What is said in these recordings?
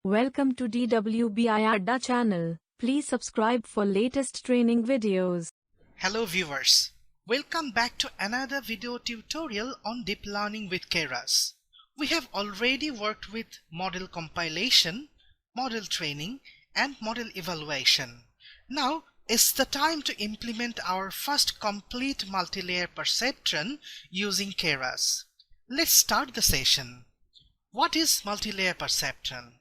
Welcome to DWBIADDA channel. Please subscribe for latest training videos. Hello viewers, welcome back to another video tutorial on deep learning with Keras. We have already worked with model compilation, model training and model evaluation. Now it's the time to implement our first complete multilayer perceptron using Keras. Let's start the session. What is multilayer perceptron?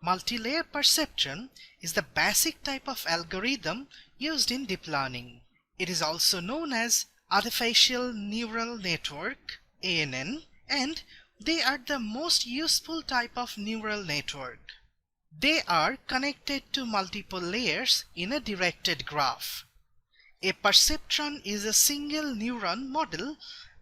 Multilayer perceptron is the basic type of algorithm used in deep learning. It is also known as artificial neural network (ANN), and they are the most useful type of neural network. They are connected to multiple layers in a directed graph. A perceptron is a single neuron model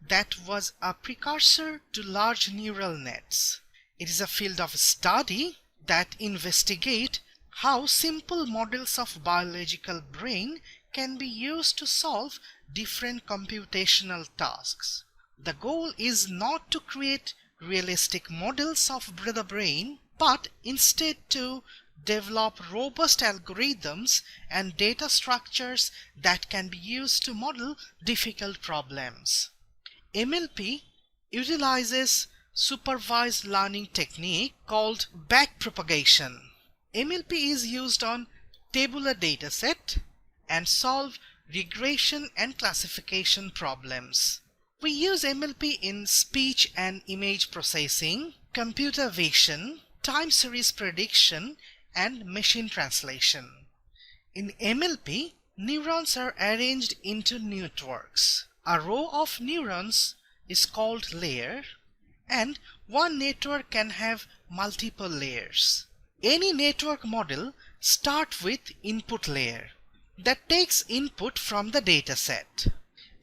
that was a precursor to large neural nets. It is a field of study that investigate how simple models of biological brain can be used to solve different computational tasks. The goal is not to create realistic models of the brain, but instead to develop robust algorithms and data structures that can be used to model difficult problems. MLP utilizes supervised learning technique called backpropagation. MLP is used on tabular dataset and solve regression and classification problems. We use MLP in speech and image processing, computer vision, time series prediction, and machine translation. In MLP, neurons are arranged into networks. A row of neurons is called layer, and one network can have multiple layers. Any network model starts with input layer that takes input from the dataset.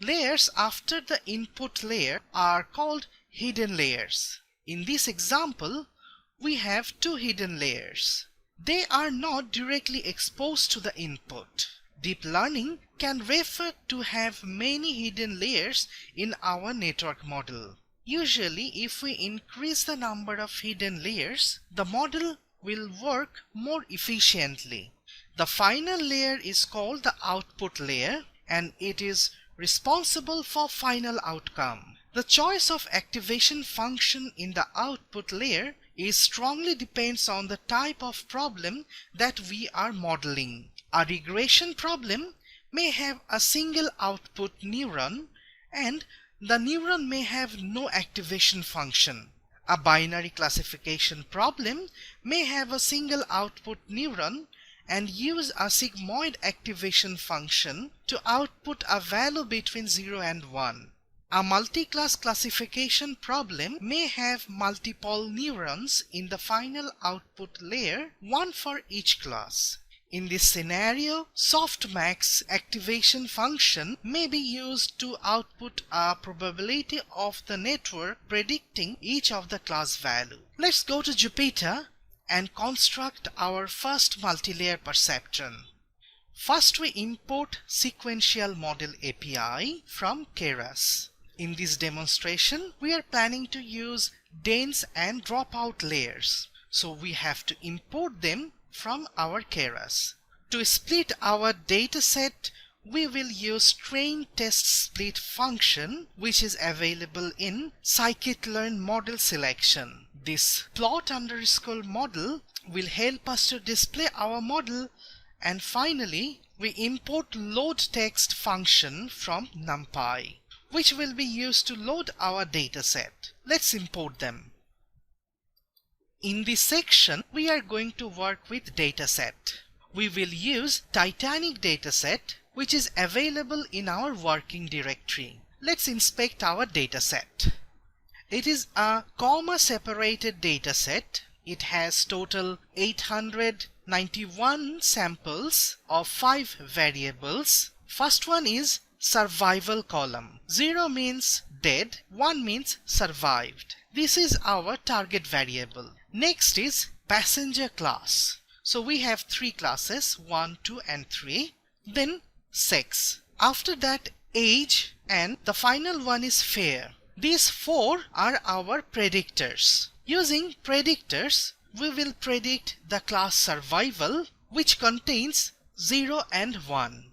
Layers after the input layer are called hidden layers. In this example, we have two hidden layers. They are not directly exposed to the input. Deep learning can refer to have many hidden layers in our network model. Usually, if we increase the number of hidden layers, the model will work more efficiently. The final layer is called the output layer, and it is responsible for final outcome. The choice of activation function in the output layer strongly depends on the type of problem that we are modeling. A regression problem may have a single output neuron, and the neuron may have no activation function. A binary classification problem may have a single output neuron and use a sigmoid activation function to output a value between 0 and 1. A multi-class classification problem may have multiple neurons in the final output layer, one for each class. In this scenario, softmax activation function may be used to output a probability of the network predicting each of the class value. Let's go to Jupyter and construct our first multilayer perceptron. First, we import sequential model API from Keras. In this demonstration, we are planning to use dense and dropout layers, so we have to import them from our Keras. To split our dataset, we will use train test split function, which is available in scikit-learn model selection. This plot underscore model will help us to display our model, and finally we import load text function from NumPy, which will be used to load our dataset. Let's import them. In this section, we are going to work with dataset. We will use Titanic dataset, which is available in our working directory. Let's inspect our dataset. It is a comma-separated dataset. It has total 891 samples of 5 variables. First one is survival column. 0 means dead, 1 means survived. This is our target variable. Next is passenger class. So we have 3 classes, 1, 2 and 3. Then sex. After that age, and the final one is fair. These 4 are our predictors. Using predictors, we will predict the class survival, which contains 0 and 1.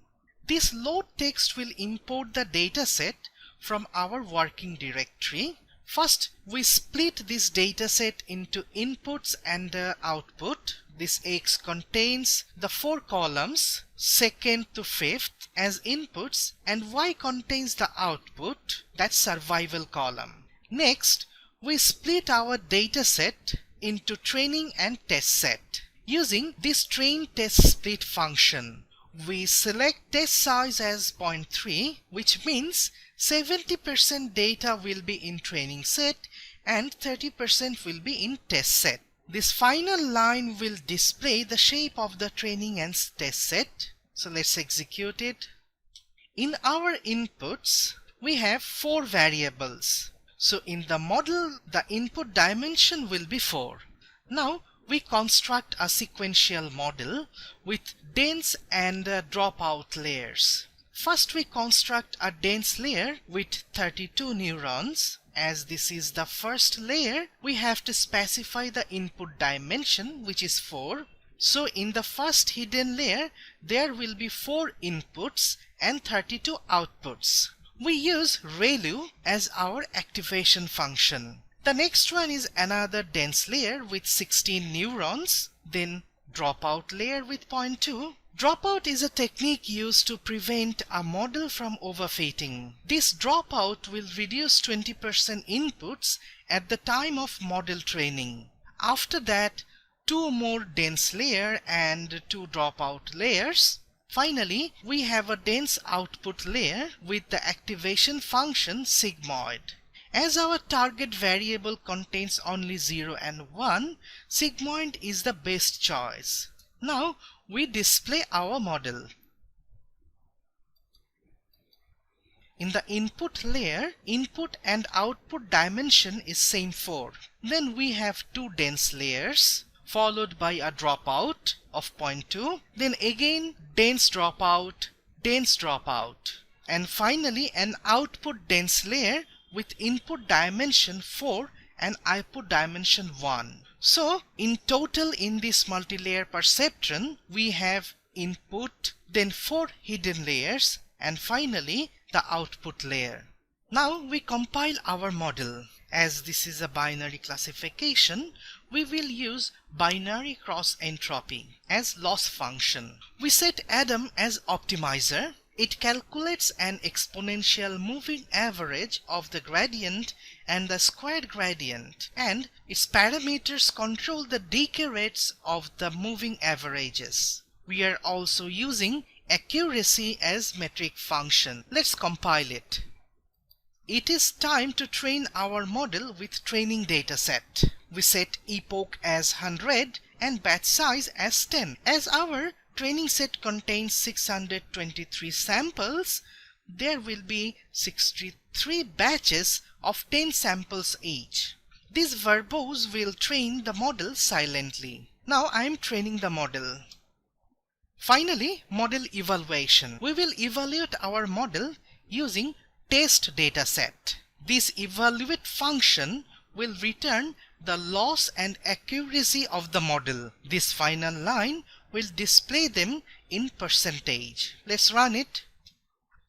This load text will import the dataset from our working directory. First, we split this dataset into inputs and output. This X contains the 4 columns, 2nd to 5th as inputs, and Y contains the output, that's survival column. Next, we split our dataset into training and test set. Using this train test split function, we select test size as 0.3, which means 70% data will be in training set and 30% will be in test set. This final line will display the shape of the training and test set. So let's execute it. In our inputs, we have 4 variables. So in the model, the input dimension will be 4. Now we construct a sequential model with dense and dropout layers. First, we construct a dense layer with 32 neurons. As this is the first layer, we have to specify the input dimension, which is 4. So in the first hidden layer, there will be 4 inputs and 32 outputs. We use ReLU as our activation function. The next one is another dense layer with 16 neurons, then dropout layer with 0.2. Dropout is a technique used to prevent a model from overfitting. This dropout will reduce 20% inputs at the time of model training. After that, 2 more dense layer and 2 dropout layers. Finally, we have a dense output layer with the activation function sigmoid. As our target variable contains only 0 and 1, sigmoid is the best choice. Now we display our model. In the input layer, input and output dimension is same 4. Then we have 2 dense layers followed by a dropout of 0.2, then again dense dropout, and finally an output dense layer with input dimension 4 and output dimension 1. So in total in this multi-layer perceptron, we have input, then 4 hidden layers, and finally the output layer. Now we compile our model. As this is a binary classification, we will use binary cross entropy as loss function. We set Adam as optimizer. It calculates an exponential moving average of the gradient and the squared gradient, and its parameters control the decay rates of the moving averages. We are also using accuracy as metric function. Let's compile it. It is time to train our model with training dataset. We set epoch as 100 and batch size as 10. As our training set contains 623 samples, there will be 63 batches of 10 samples each. This verbose will train the model silently. Now I am training the model. Finally, model evaluation. We will evaluate our model using test dataset. This evaluate function will return the loss and accuracy of the model. This final line will display them in percentage. Let's run it.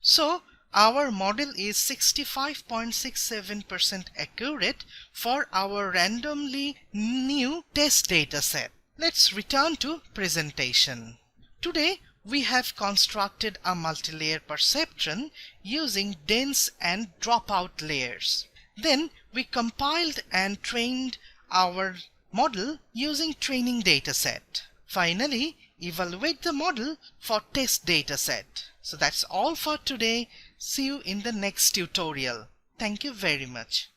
So our model is 65.67% accurate for our randomly new test dataset. Let's return to presentation. Today we have constructed a multi-layer perceptron using dense and dropout layers. Then we compiled and trained our model using training dataset. Finally, evaluate the model for test dataset. So that's all for today. See you in the next tutorial. Thank you very much.